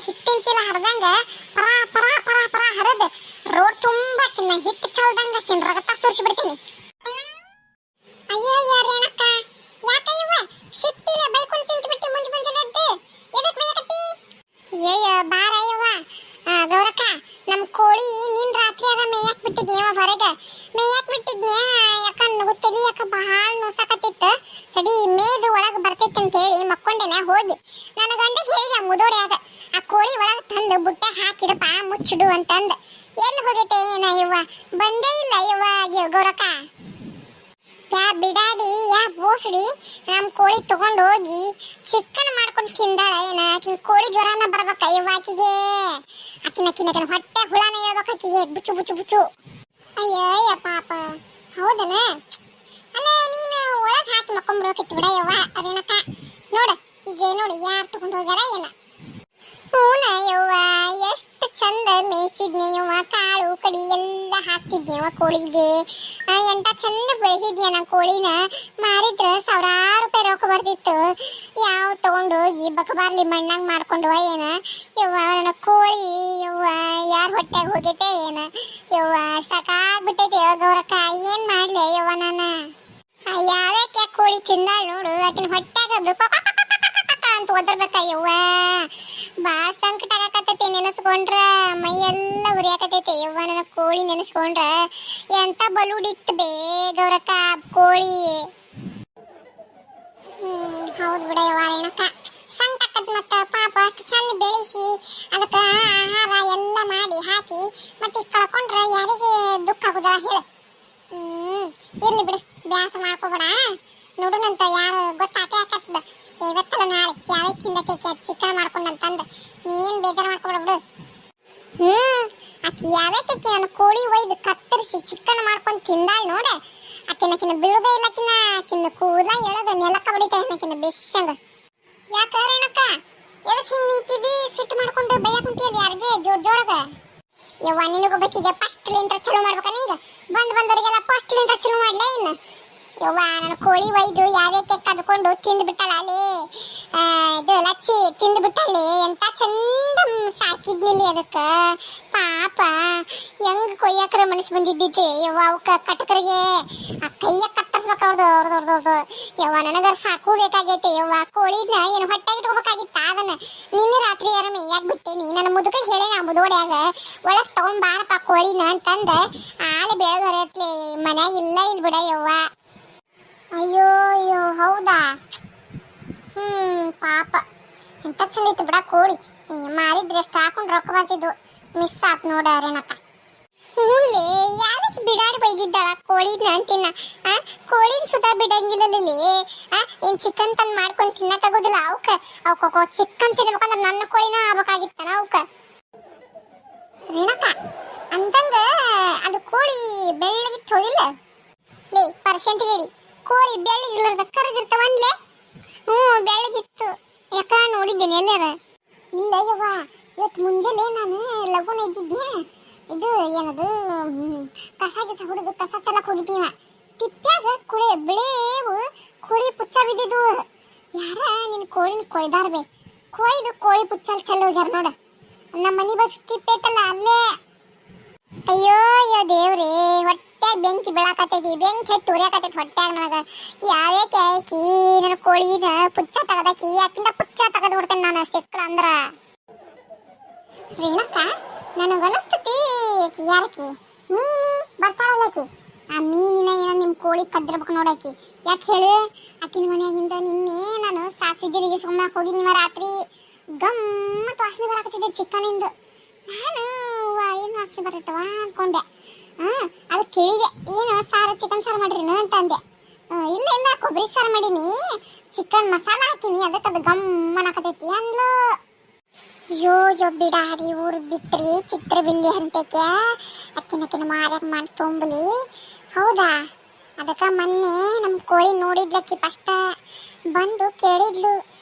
ಹಿಟ್ಟಿನ ಚೀಲ ಹರಿದಂಗ ಪರ ಪರ ಪರ ಪರ ಹರಿದು ರೋಡ್ ತುಂಬಾ ಕಿನ್ನ ಹಿಟ್ಟು ಚಲ್ದಂಗ ಕಿನ್ನ ರಗತ ಸುರಿಸಿ ಬಿಡ್ತೀನಿ. ಅಯ್ಯೋ ರೇಣಕ್ಕ, ಯಾಕ ಇವ ಸಿಟ್ಟಿಲ್ಲ ಬೈಕೊಂಡ್ ತಿಂತ ಬಿಟ್ಟು ಮುಂಜಾನೆ ಎದ್ದು ಎದಕ್ ಬೈಯಕತ್ತಿ? ಅಯ್ಯೋ ಬಾರ ಯವ್ವ. ಗೌರಕ್ಕ, ನಮ್ ಕೋಳಿ ನಿನ್ ರಾತ್ರಿ ಅದ ಮೇಯಕ್ ಬಿಟ್ಟಿದ್ನಿ ಹೊರಗೆ ಮೇಯಕ್ ಬಿಟ್ಟಿದ್ನಿ. ಯಾಕಂದ್ ಗೊತ್ತಿಲ್ಲ, ಯಾಕ ಬಹಳ ನೋಸಾಕತ್ತಿತ್ತು. ಸಡಿ ಮೇದು ಒಳಗೆ ಬರ್ತೈತೆ ಅಂತ ಹೇಳಿ ಮಕ್ಕೊಂಡೆನ ಹೋಗಿ ನನ್ನ ಗಂಡ ಹೇಳಿದ ಮುದೋಡ್ಯಾಗ ಆ ಕೋಳಿ ಒಳಗೆ ತಂದು ಬುಟ್ಟೆ ಹಾಕಿಡಪ್ಪ ಮುಚ್ಚಿಡು ಅಂತಂದ. ಎಲ್ಲಿ ಹೋಗೈತೆ ಏನ ಯವ್ವ, ಬಂದೇ ಇಲ್ಲ ಯವ್ವ ಗೌರಕ್ಕ. ಯಾ ಬಿಡಾಡಿ ಯಾ ಬೋಸಡಿ ನಮ್ ಕೋಳಿ ತಗೊಂಡು ಹೋಗಿ ಚಿಕನ್ ಮಾಡ್ಕೊಂಡು ತಿಂದಾಳ ಏನ? ಆಕಿನ ಕೋಳಿ ಜ್ವರನ ಬರ್ಬೇಕ ಯವ್ವ ಆಕಿಗೆ. ಆಕಿನ ಹೊಟ್ಟೆ ಹುಳನ ಹೇಳ್ಬೇಕ ಆಕಿಗೆ, ಬುಚ್ಚು ಬುಚ್ಚು ಬುಚ್ಚು. ಅಯ್ಯಯ್ಯ ಪಾಪ, ಹೌದನ? ಅಲ್ಲ ನೀನು ಒಳಗೆ ಹಾಕಿ ಮಕ್ಕೊಂಡ್ಬಿಡೋಕಿತ್ತು ಬಿಡ ಯವ್ವ ರೇಣಕ್ಕ. ನೋಡ ಈಗ ನೋಡಿ ಯಾರು ತಗೊಂಡು ಹೋಗ್ಯಾರ ಏನ? ಹೂನ ಯವ್ವ, ಎಷ್ಟು ಚಂದ ಮೇಯಿಸಿದ್ನಿ ಯವ್ವ, ಕಾಳು ಕಡಿ ಎಲ್ಲ ಹಾಕ್ತಿದ್ನಿವ ಕೋಳಿಗೆ. ಎಂಟ ಚಂದ ಬೆಳೆಸಿದ್ನಿ ನಾ ಕೋಳಿನ. ಮಾರಿದ್ರ ಸಾವಿರಾರು ರೂಪಾಯಿ ರೊಕ್ಕ ಬರ್ತಿತ್ತು. ಯಾವ ತಗೊಂಡು ಹೋಗಿ ಬಕಬಾರ್ಲಿ ಮಣ್ಣಾಗ ಮಾಡ್ಕೊಂಡು ಏನ ಯವ್ವ ನನ್ನ ಕೋಳಿ ಯವ್ವ ಯಾರ ಹೊಟ್ಟೆಗೆ ಹೋಗೈತೆ ಏನ ಯವ್ವ? ಸಾಕಾಗ್ಬಿಟ್ಟೈತೆ ಯವ್ವ ಗೌರಕ್ಕ, ಏನ್ ಮಾಡ್ಲಿ ಯವ್ವ ನಾನು? ಯಾವ್ಯಾಕೆ ಕೋಳಿ ತಿಂದಾಳ ನೋಡು, ಆಕಿನ ಹೊಟ್ಟೆಗ ಅಂತ ಒದರ್ಬೇಕ ಯವ್ವ. ಬಾಳ ಸಂಕಟ ಆಗಕತ್ತೈತಿ ನೆನೆಸ್ಕೊಂಡ್ರ, ಮೈಯೆಲ್ಲ ಉರಿಯಾಕತೈತಿ ಯವ್ವ. ನನ್ನ ಕೋಳಿ ನೆನೆಸ್ಕೊಂಡ್ರ ಎಂತ ಬಲುಡಿತ್ತು ಬೇ ಗೌರಕ್ಕ ಕೋಳಿ. ಹೌದು ಬಿಡ ಯವ್ವ ರೇಣಕ್ಕ, ಸಂಕಟ ಆಕತ್. ಮತ್ತ ಪಾಪ ಅಷ್ಟು ಚಂದ ಬೆಳೆಸಿ ಅದಕ್ಕ ಆಹಾರ ಎಲ್ಲ ಮಾಡಿ ಹಾಕಿ ಮತ್ತೆ ಕಳ್ಕೊಂಡ್ರ ಯಾರಿಗೆ ದುಃಖ ಆಗುದ ಹೇಳು? ಇರ್ಲಿ ಬಿಡು, ಬ್ಯಾಸ ಮಾಡ್ಕೋಬೇಡ. ನೋಡುನಂತ ಯಾರು ಗೊತ್ತಾಕೆ ಆಕತ್ತದ ಇವತ್ತಲ್ಲ ನಾಳೆ ಯಾವ ಚಿಂದಕ್ಕೆ ಚಿಕನ್ ಮಾಡ್ಕೊಂಡಂತಂದ. ನೀನ್ ಬೇಜಾರು ಮಾಡ್ಕೊಬೇಡ ಬಿಡು. ಆಕಿ ಯಾವ್ಯಾಕೆ ನನ್ನ ಕೋಳಿ ಒಯ್ದು ಕತ್ತರಿಸಿ ಚಿಕನ್ ಮಾಡ್ಕೊಂಡು ತಿಂದಾಳ ನೋಡ. ಆಕಿನ ಬಿಡುದೇ ಇಲ್ಲ, ಆಕಿನ ಕೂದಲ ಹೇಳೋದು ನೆಲಕ್ಕ ಬಡಿತಾಳೆ ಆಕಿನ ಬೆಶಂಗ. ಯಾಕ ರೇಣಕ್ಕ, ಎದಕ್ ಹಿಂಗ್ ನಿಂತಿದ್ದಿ? ಸಿಟ್ಟು ಮಾಡ್ಕೊಂಡು ಬೈಯಕ್ ಕುಂತಿಯಲ್ಲ ಯಾರಿಗೆ ಜೋರಾಗ? ಯವ್ವ ನಿನಗೊಬ್ಬಕಿಗೆ ಫಸ್ಟ್ ಲಿಂತ್ರ ಚಲೋ ಮಾಡ್ಬೇಕ ನೀಗ? ಬಂದವರಿಗೆಲ್ಲ ಫಸ್ಟ್ ಲಿಂತ್ರ ಚಲೋ ಮಾಡ್ಲೇ ಇನ್ನು? ಯವ್ವ ನನ್ನ ಕೋಳಿ ಒಯ್ದು ಯಾವ್ಯಾಕೆ ಕದ್ಕೊಂಡು ತಿಂದು ಬಿಟ್ಟಾಳ ಅಲ್ಲಿ. ಇದು ಲಚ್ಚಿ ತಿಂದು ಬಿಟ್ಟಾಳಿ. ಎಂತ ಚಂದ ಸಾಕಿದ್ನಿಲ್ಲಿ ಅದಕ್ಕ. ಪಾಪ ಹೆಂಗ್ ಕೊಯ್ಯಾಕ್ರ ಮನಸ್ಸು ಬಂದಿದ್ದಿತ್ತು ಯವ್ವ. ಅವಕ್ಕ ಕಟಕರಿಗೆ ಆ ಕೈಯ ಕತ್ತರಿಸ್ಬೇಕ ಅವ್ರದ್ದು. ಯವ್ವ ನನಗರ ಸಾಕೋಬೇಕಾಗೈತೆ ಯವ್ವ. ಕೋಳಿನ ಏನು ಹೊಟ್ಟೆಗೆ ಇಟ್ಕೋಬೇಕಾಗಿತ್ತ ಅದನ್ನ. ನಿನ್ನೆ ರಾತ್ರಿ ಯಾರ ಮೇಯಾಕ್ ಬಿಟ್ಟೇನಿ. ನನ್ನ ಮುದುಕ ಹೇಳಿ ನಾ ಮುದೋಡ್ಯಾಗ ಒಳಗ್ ತಗೊಂಡ್ ಬಾರಪ್ಪ ಕೋಳಿನ ಅಂತಂದ. ಆಲೆ ಬೆಳಗರತ್ಲಿ ಮನ್ಯಾಗ ಇಲ್ಲ ಬಿಡ ಯವ್ವ. ಅಯ್ಯೋ ಅಯ್ಯೋ ಹೌದಾ? ಪಾಪ ಎಂತ ಚಂದ ಇತ್ತು ಬಿಡ ಕೋಳಿ. ಮಾರಿದ್ರೆ ಎಷ್ಟು ಹಾಕೊಂಡು ರೊಕ್ಕ ಬರ್ತಿದ್ವು. ಮಿಸ್ ಆತ್ ನೋಡ ರೇಣಕ್ಕ. ಹ್ಞೂನ್ಲೇ, ಯಾವಕ್ಕೆ ಬಿಡಾಡಿ ಬೈದಿದ್ದಾಳ ಕೋಳಿನ ಅಂತಿನ? ಕೋಳಿನ ಸುಧಾ ಬಿಡಂಗಿಲ್ಲಲ್ಲಿ. ಏನ್ ಚಿಕನ್ ತಂದು ಮಾಡ್ಕೊಂಡು ತಿನ್ನಕ್ಕಾಗೋದಿಲ್ಲ ಅವಕ್ಕ ಚಿಕನ್ ತಿನ್ಬೇಕಂದ್ರೆ ನನ್ನ ಕೋಳಿನ ಆಗ್ಬೇಕಾಗಿತ್ತಾನ ಅವಕ್ಕ? ರೇಣಕ್ಕ ಅಂದಂಗ ಅದು ಕೋಳಿ ಬೆಳ್ಳಗಿತ್ತು ಹೋಗಿಲ್ಲ ಲೇ ಪರ್ಸೆಂಟ್ ಹೇಳಿ. ಕೋಳಿ ಬೆಳ್ಳಗಿಲ್ಲದ ಕರಗಿರ್ತಾವನ್ಲೆ? ಬೆಳ್ಳಗಿತ್ತು. ಯಾಕ ನೋಡಿದ್ದೇನೆ ಎಲ್ಲಾರ? ಇಲ್ಲ ಯವ್ವ, ಇವತ್ತು ಮುಂಜಾನೆ ನಾನು ಲಗುನ ಇದ್ದಿದ್ನೆ. ಇದು ಏನದು ಕಸ ಹುಡುಗ ಕಸ ಚಲಕ್ ಹೋಗಿದ್ನಿವ. ತಿಪ್ಪ್ಯಾಗ ಕುಳಿ ಬಿಳೇವು ಕೋಳಿ ಪುಚ್ಚ ಬಿದ್ದಿದ್ವು. ಯಾರ ನಿನ್ ಕೋಳಿನ ಕೊಯ್ದಾರ್ಬೇ. ಕೊಯ್ದು ಕೋಳಿ ಪುಚ್ಚಲ್ ಚೆಲ್ಲ ಹೋಗ್ಯಾರ ನೋಡ. ನಮ್ಮ ಮನಿ ಬಸ್ ತಿಪ್ಪೆ ಐತಲ್ಲ ಅಲ್ಲೇ. ಅಯ್ಯೋ ಅಯ್ಯೋ ದೇವ್ರಿ, ಹೊಟ್ಟೆ ಬೆಂಕಿ ಬೆಳಕತ್ತೈತಿ. ಬೆಂಕಿ ಹತ್ತಿ ಉರಿಯಾಕತ್ತೈತಿ ಹೊಟ್ಟ್ಯಾಗ ನನಗ. ಯಾವ್ಯಾಕೆ ಆಕಿ ನನ್ನ ಕೋಳಿನ ಪುಚ್ಚ ತಗದಾಕಿ ಯಾಕಿಂದ ಪುಚ್ಚ ತಗದ್ ಬಿಡ್ತೇನೆ ನಾನು ಸಿಕ್ಳ ಅಂದ್ರ. ರೇಣಕ್ಕ ನನಗನಸ್ತತಿ ಯಾರಕಿ ಮೀನಿ ಬರ್ತಾಳಲ್ಲಕಿ. ಆ ಮೀನಿನ ಏನೋ ನಿಮ್ ಕೋಳಿ ಕದ್ದಿರ್ಬೇಕು ನೋಡಾಕಿ. ಯಾಕೆ ಹೇಳು? ಆಕಿನ ಮನೆಯಾಗಿಂದ ನಿನ್ನೆ ನಾನು ಸಾಸಿವೆ ಜೀರಿಗೆ ಸುಮ್ಮನೆ ಹೋಗಿದ್ನಿವ ರಾತ್ರಿ. ಗಮ್ಮತ್ ವಾಸನೆ ಬರಾಕತ್ತಿದ್ದೆ ಚಿಕನಿಂದು. ನಾನು ಏನು ವಾಸನೆ ಬರ್ತೈತವ ಅನ್ಕೊಂಡೆ. ಅದು ಕೇಳಿದೆ, ಏನು ಚಿಕನ್ ಸಾರು ಮಾಡಿರಿನ ಅಂತ ಅಂದೆ. ಇಲ್ಲ ಕೊಬ್ಬರಿ ಸಾರು ಮಾಡೀನಿ, ಚಿಕನ್ ಮಸಾಲ ಹಾಕಿನಿ, ಅದಕ್ಕೆ ಅದು ಗಮ್ಮನ ಹಾಕತೈತಿ ಅಂದ್ಲು. ಯೋ ಬಿಡಾಡಿ ಊರು ಬಿತ್ರಿ ಚಿತ್ರ ಬಿಲ್ಲಿ ಅಂತಕ್ಕೆ ಅಕ್ಕಿನ ಮಾರ್ಯಾಕ ಮಾಡಿ ತೊಂಬಲಿ. ಹೌದಾ? ಅದಕ್ಕೆ ಮೊನ್ನೆ ನಮ್ಮ ಕೋಳಿ ನೋಡಿದ್ಲಕ್ಕಿ ಫಸ್ಟ್ ಬಂದು ಕೇಳಿದ್ಲು.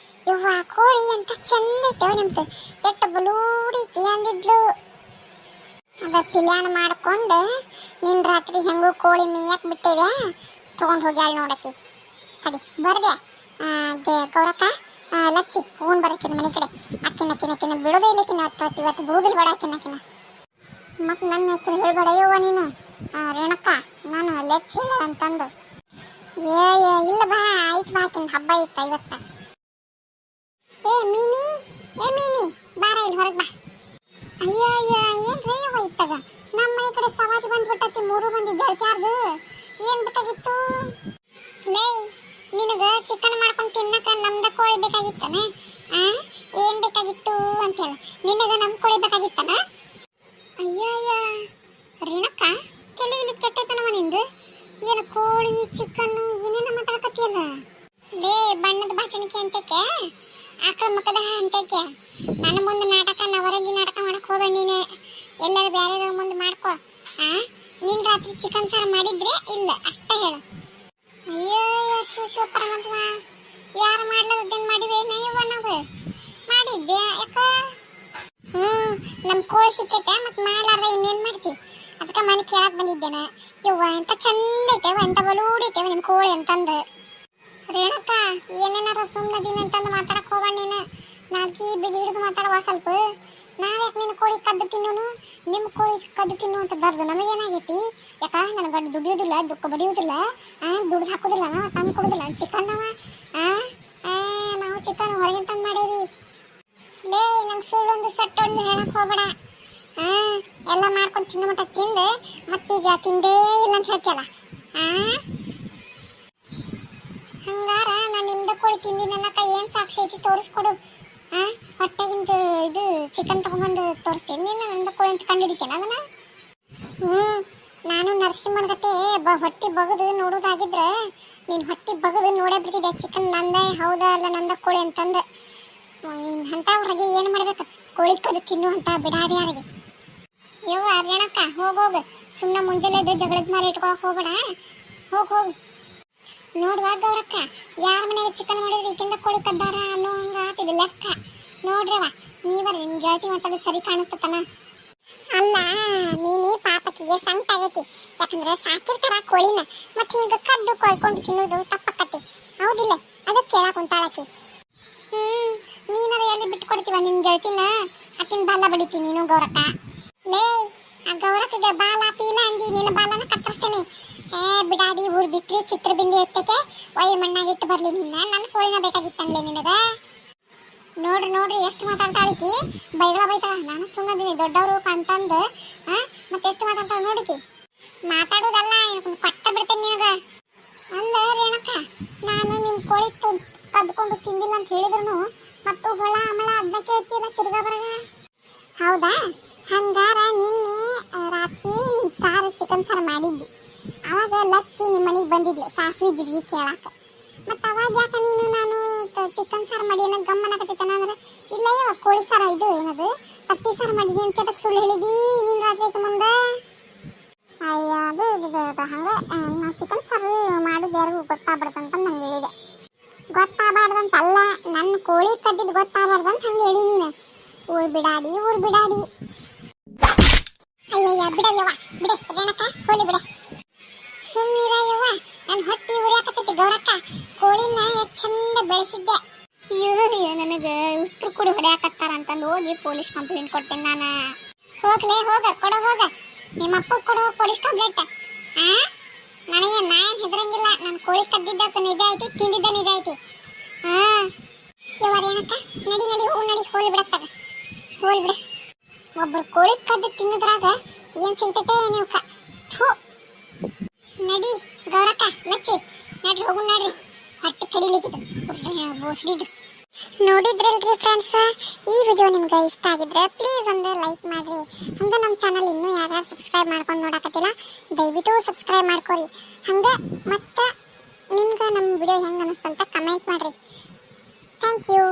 ಯವ್ವ ಕೋಳಿ ಅಂತ ಚಂದ ಐತವ ನಿಮ್ದು, ಎಷ್ಟು ಬಲೂಡೈತಿ ಅಂದಿದ್ಲು. ಅದ ಪಿಲ್ಯಾನ ಮಾಡ್ಕೊಂಡು ನಿನ್ನ ರಾತ್ರಿ ಹೆಂಗೂ ಕೋಳಿ ಮೇಯಕ್ಕೆ ಬಿಟ್ಟಿದೆ ತೊಗೊಂಡು ಹೋಗ್ಯಾಳ ನೋಡಕ್ಕಿ. ಸರಿ ಬರ್ದೆ ಗೌರಕ್ಕ, ಲಚ್ಚಿ ಹೋನ್ ಬರಕಿನ ಮನೆ ಕಡೆ ಅಕ್ಕಿನ ಬಿಡೋದೇ ಇಲ್ಲಕಿನ ಇವತ್ತು ಬಿಡುದಿಲ್ಲ ಬೇಡ ಅಕ್ಕಿನ ಮತ್ತು ನನ್ನ ಹೆಸರು ಹೇಳ್ಬೇಡ ಯವ್ವ ನೀನು ರೇಣಕ್ಕ ನಾನು ಲೆಚ್ಚ ಹೇಳ ಅಂತಂದು ಇಲ್ಲ ಬಾ ಆಯ್ತು ಬಾ ಆಕಿನ ಹಬ್ಬ ಇತ್ತ ಇವತ್ತ ಏ ಮೀನಿ ಬಾರ ಇಲ್ಲಿ ಹೊರಗೆ ಬಾ ಅಯ್ಯ ಏನ್ ರೇ ಯವ್ವ ಇತ್ತಾಗ ನಮ್ಮ ಮನೆ ಕಡೆ ಸವಾರಿ ಬಂದ್ಬಿಟ್ಟತಿ 3 ಮಂದಿ ಗೆಳತಿಯಾರ್ದು ಏನ್ ಬೇಕಾಗಿತ್ತು ಲೇ ನಿನಗ ಚಿಕನ್ ಮಾಡ್ಕೊಂಡು ತಿನ್ನಕ ನಮ್ದ ಕೋಳಿ ಬೇಕಾಗಿತ್ತನ ಏನ್ ಬೇಕಾಗಿತ್ತು ಅಂತ ಹೇಳ ನಿನಗ ನಮ್ ಕೋಳಿ ಬೇಕಾಗಿತ್ತನ ಅಯ್ಯಯ್ಯ ರೇಣಕ್ಕ ತಲೆ ಇಲ್ಲಿ ಕೆಟ್ಟತನವ ನಿಂದು ಏನು ಕೋಳಿ ಚಿಕನ್ ಏನೇನ ಮಾತಾಡಕತ್ತಿಯಲ್ಲ ಲೇ ಬಣ್ಣದ ಭಾಷಣಿಕೆ ಅಂತಕ್ಕೆ ಆಕಳ ಮಕ್ಕದ ಅಂತಕ್ಕೆ ನನ್ನ ಮುಂದೆ ನಾಟಕ ಹೊರಗೆ ನಾಟಕ ಮಾಡಕ್ ಹೋಗ್ಬೇಡ ನೀನೆ ಎಲ್ಲರೂ ಬೇರೆದವ್ರ ಮುಂದೆ ಮಾಡ್ಕೋ ನಿನ್ ರಾತ್ರಿ ಚಿಕನ್ ಸಾರು ಮಾಡಿದ್ರೆ ಇಲ್ಲ ಅಷ್ಟೇ ಹೇಳು ಅಯ್ಯೋ ಶಿವಪರಮಾತ್ಮ ಯಾರು ಮಾಡ್ಲಾರ್ದೇನು ಮಾಡಿವೆ ನಯ್ಯವ್ವ ನಾವು ಮಾಡಿದ್ದೆ ಯಾಕ ನಮ್ಮ ಕೋಳಿ ಸಿಕ್ಕೈತೆ ಮತ್ತೆ ಮಾಡ್ಲಾರ್ದ ಇನ್ನೇನು ಮಾಡ್ತಿ ಅದಕ್ಕೆ ಮನೆ ಕೇಳಕ್ ಬಂದಿದ್ದೇನೆ ಯವ್ವ ಎಂತ ಚಂದ ಐತೆವ ಎಂತ ಬಲೂಡಿತೇವೆ ನಿಮ್ಮ ಕೋಳಿ ಅಂತಂದು ರೇಣಕ್ಕ ಏನೇನಾರ ಸುಮ್ಮನದೀನಿ ಅಂತಂದು ಮಾತಾಡಕ್ ಹೋಗೋಣ ನೀನು ನಾಲ್ಕಿ ಬಿಗಿ ಹಿಡಿದು ಮಾತಾಡುವ ಸ್ವಲ್ಪ ನಾವ್ಯಾಕೆ ನಿನ್ನ ಕೋಳಿ ಕದ್ದು ತಿನ್ನೋನು ನಿಮ್ಮ ಕೋಳಿ ಕದ್ದು ತಿನ್ನು ಅಂತ ದರ್ದು ನಮಗೇನಾಗೈತಿ ಯಾಕ ನನ್ನ ಗಂಡು ದುಡಿಯೋದಿಲ್ಲ ದುಃಖ ಬಡಿಯೋದಿಲ್ಲ ದುಡ್ದು ಹಾಕೋದಿಲ್ಲ ನಾವು ತಂದು ಕೊಡೋದಿಲ್ಲ ಚಿಕನ್ ನಾವು ಚಿಕನ್ ಹೊರಗಿನ ತಂದು ಮಾಡೇವಿ ಲೇ ನಂಗೆ ಸುಳ್ಳೊಂದು ಸಟ್ಟೊಂದು ಹೇಳಕ್ ಹೋಗ್ಬೇಡ ಎಲ್ಲ ಮಾಡ್ಕೊಂಡು ತಿನ್ನೋ ಮಟ್ಟ ತಿಂದು ಮತ್ತೀಗ ತಿಂದೇ ಇಲ್ಲ ಅಂತ ಹೇಳ್ತಿಯಲ್ಲ ಹಂಗಾರ ನಾನು ನಿಮ್ದ ಕೋಳಿ ತಿಂದಿ ನನ್ನ ಕೈ ಏನು ಸಾಕ್ಷಿ ಐತಿ ತೋರಿಸ್ಕೊಡು ಹೊಟ್ಟೆಗಿಂತ ಇದು ಚಿಕನ್ ತಗೊಂಡ್ಬಂದು ತೋರಿಸ್ತೀನಿ ನೀನು ನಂದ ಕೋಳಿ ಅಂತ ಕಂಡುಹಿಡಿತೇನೆ ಅದನ್ನ ನಾನು ನರಸಿಂಹನ ಗತೆ ಹೊಟ್ಟೆ ಬಗದು ನೋಡೋದಾಗಿದ್ರೆ ನೀನು ಹೊಟ್ಟೆ ಬಗದು ನೋಡೇ ಬಿಡ್ತಿದ್ದೆ ಚಿಕನ್ ನಂದ ಹೌದಾ ಅಲ್ಲ ನಂದ ಕೋಳಿ ಅಂತಂದು ನೀನು ಅಂಥವ್ರಿಗೆ ಏನು ಮಾಡ್ಬೇಕು ಕೋಳಿ ಕದು ತಿನ್ನು ಅಂತ ಬಿಡಾಡಿಯಾರಿಗೆ ಯವ್ವ ರೇಣಕ್ಕ ಹೋಗೋಗು ಸುಮ್ಮನೆ ಮುಂಜಾನೆ ಎದ್ದು ಜಗಳದ ಮಾರಿ ಇಟ್ಕೊಳಕ್ ಹೋಗ್ಬೇಡ ಹೋಗು ನೋಡುವ ಗೌರಕ್ಕ ಯಾರ ಮನೆಗೆ ಚಿಕನ್ ಮಾಡಿದ್ರೆ ಈಗಿಂದ ಕೋಳಿ ಕದ್ದಾರ ಅನ್ನೋ ಹಂಗ ಆತಿದ್ ಲೆಕ್ಕ ನೋಡ್ರವ ನೀವರ ನಿಮ್ ಗೆಳತಿ ಮಾತಾಡೋದು ಸರಿ ಕಾಣಿಸ್ತತನ ಅಲ್ಲ ನೀನಿ ಪಾಪಕ್ಕಿಗೆ ಸಂಕಟ ಆಗೈತಿ ಯಾಕಂದ್ರೆ ಸಾಕಿರ್ತಾರ ಕೋಳಿನ ಮತ್ತೆ ಹಿಂಗ ಕದ್ದು ಕೊಯ್ಕೊಂಡು ತಿನ್ನೋದು ತಪ್ಪಕ್ಕತಿ ಹೌದಿಲ್ಲ ಅದಕ್ಕೆ ಕೇಳಕ್ ಕುಂತಾಳಕಿ ನೀನಾರ ಎಲ್ಲಿ ಬಿಟ್ಟು ಕೊಡ್ತೀವ ನಿನ್ ಗೆಳತಿನ ಆಕಿನ ಬಾಲ ಬಡಿತೀನಿ ನೀನು ಗೌರಕ್ಕ ಲೇ ಆ ಗೌರಕ್ಕಗೆ ಬಾಲ ಪೀಲ ಅಂದಿ ನಿನ್ನ ಬಾಲನ ಕತ್ತರಿಸ್ತೇನೆ ಬಿಡಾಡಿ ಊರ್ ಬಿಟ್ರಿ ಚಿತ್ರ ಬಿಲ್ಲಿ ಎತ್ತಕ್ಕೆ ಒಯ್ದು ಮಣ್ಣಾಗಿಟ್ಟು ಬರ್ಲಿ ನಿನ್ನ ನನ್ನ ಕೋಳಿನ ಬೇಕಾಗಿತ್ತನ್ಲೇ ನಿನಗ ನೋಡ್ರಿ ಎಷ್ಟು ಮಾತಾಡ್ತಾಳಿಕಿ ಬೈಗಳ ಬೈತಾಳ ನಾನು ಸುಮ್ಮದಿನಿ ದೊಡ್ಡವರು ಅಂತಂದು ಮತ್ತೆ ಎಷ್ಟು ಮಾತಾಡ್ತಾಳ ನೋಡಿಕಿ ಮಾತಾಡೋದಲ್ಲ ಕೊಟ್ಟ ಬಿಡ್ತೇನೆ ನಿನಗ ಅಲ್ಲ ರೇಣಕ್ಕ ನಾನು ನಿಮ್ ಕೋಳಿ ಕದ್ಕೊಂಡು ತಿಂದಿಲ್ಲ ಅಂತ ಹೇಳಿದ್ರು ಮತ್ತು ಹೊಳ ಅಮಳ ಅದನ್ನ ಕೇಳ್ತಿಲ್ಲ ತಿರ್ಗಾ ಬರಗ ಹೌದಾ ಹಂಗಾರ ನಿನ್ನೆ ರಾತ್ರಿ ಸಾರು ಚಿಕನ್ ಸಾರು ಮಾಡಿದ್ದಿ ಅವಾಗ ಲಚ್ಚಿ ನಿಮ್ಮ ಮನೆಗೆ ಬಂದಿದ್ಲು ಸಾಸಿವೆ ಜೀರಿಗೆ ಕೇಳಾಕ ಮತ್ತು ಅವಾಗ ಯಾಕೆ ನೀನು ನಾನು ಚಿಕನ್ ಸಾರು ಮಾಡಿ ಏನೋ ಗಮ್ಮನಕತ್ತೈತನ ಅಂದ್ರೆ ಇಲ್ಲ ಯಾವ ಕೋಳಿ ಸಾರು ಇದು ಏನದು ತತ್ತಿ ಸಾರು ಮಾಡಿದ್ನಿ ಅಂತ ಅದಕ್ಕೆ ಸುಳ್ಳು ಹೇಳಿದಿ ನೀನು ರಾತ್ರಿ ಮುಂದೆ ಅಯ್ಯ ಅದು ಹಂಗೆ ನಾವು ಚಿಕನ್ ಸಾರು ಮಾಡೋದು ಯಾರಿಗೂ ಗೊತ್ತಾಗ್ಬಿಡ್ತಂತ ನಂಗೆ ಹೇಳಿದೆ ಗೊತ್ತಾಗಬಾರ್ದಂತಲ್ಲ ನನ್ನ ಕೋಳಿ ಕದ್ದಿದ್ದು ಗೊತ್ತಾಗಬಾರ್ದಂತ ಹಂಗೆ ಹೇಳಿ ನೀನು ಊರ್ ಬಿಡಾಡಿ ಅಯ್ಯಯ್ಯ ಬಿಡವ್ಯವ್ವ ಬಿಡು ರೇಣಕ್ಕ ಕೋಳಿ ಬಿಡ ಸುಮ್ಮನಿರಯ್ಯವ್ವ ನನ್ನ ಹೊಟ್ಟೆ ಉರಿಯಾಕತ್ತೈತಿ ಗೌರಕ್ಕ ಕೋಳಿನ ಚಂದ ಬೆಳೆಸಿದ್ದೆ ಅಯ್ಯೋ ನನಗೆ ಉಟ್ರು ಕೂಡ ಹೊಡೆಯಾಕತ್ತಾರ ಅಂತಂದು ಹೋಗಿ ಪೊಲೀಸ್ ಕಂಪ್ಲೇಂಟ್ ಕೊಡ್ತೇನೆ ನಾನು ಹೋಗ್ಲೇ ಕೊಡೋ ಹೋಗ ನಿಮ್ಮ ಅಪ್ಪ ಕೊಡೋ ಪೊಲೀಸ್ ಕಂಪ್ಲೇಂಟ್ ನನಗೆ ನಾಯನ್ ಹೆದರಂಗಿಲ್ಲ ನಾನು ಕೋಳಿ ಕದ್ದಿದ್ದಕ್ಕೆ ನಿಜ ಐತಿ ತಿಂದಿದ್ದ ನಿಜ ಐತಿ ಯವ್ವ ರೇಣಕ್ಕ ನಡಿ ಹೋಗಿ ಬಿಡತ್ತಾಗ ಹೋಲ್ ಬಿಡ ಒಬ್ಬರು ಕೋಳಿ ಕದ್ದು ತಿನ್ನೋದ್ರಾಗ ಏನ್ ಸಿಗ್ತೈತೆ ನೀವು ನಡಿ ಗೌರಕ್ಕ ಲಚ್ಚಿ ನಡ್ರಿ ಹೋಗು ನಡ್ರಿ ಹೊಟ್ಟೆ ಕಡಿಲಿಕ್ಕಿದ್ದು ಬೋಸ್ಡಿದ್ದು ನೋಡಿದ್ರಲ್ರಿ ಫ್ರೆಂಡ್ಸ್ ಈ ವಿಡಿಯೋ ನಿಮ್ಗೆ ಇಷ್ಟ ಆಗಿದ್ರೆ ಪ್ಲೀಸ್ ಒಂದು ಲೈಕ್ ಮಾಡ್ರಿ ಹಂಗೆ ನಮ್ಮ ಚಾನಲ್ ಇನ್ನೂ ಯಾರ್ಯಾರು ಸಬ್ಸ್ಕ್ರೈಬ್ ಮಾಡ್ಕೊಂಡು ನೋಡಕತ್ತಿಲ್ಲ ದಯವಿಟ್ಟು ಸಬ್ಸ್ಕ್ರೈಬ್ ಮಾಡ್ಕೊರಿ ಹಂಗೆ ಮತ್ತೆ ನಿಮ್ಗೆ ನಮ್ಮ ವಿಡಿಯೋ ಹೆಂಗೆ ಅನಿಸ್ತಂತ ಕಮೆಂಟ್ ಮಾಡ್ರಿ ಥ್ಯಾಂಕ್ ಯು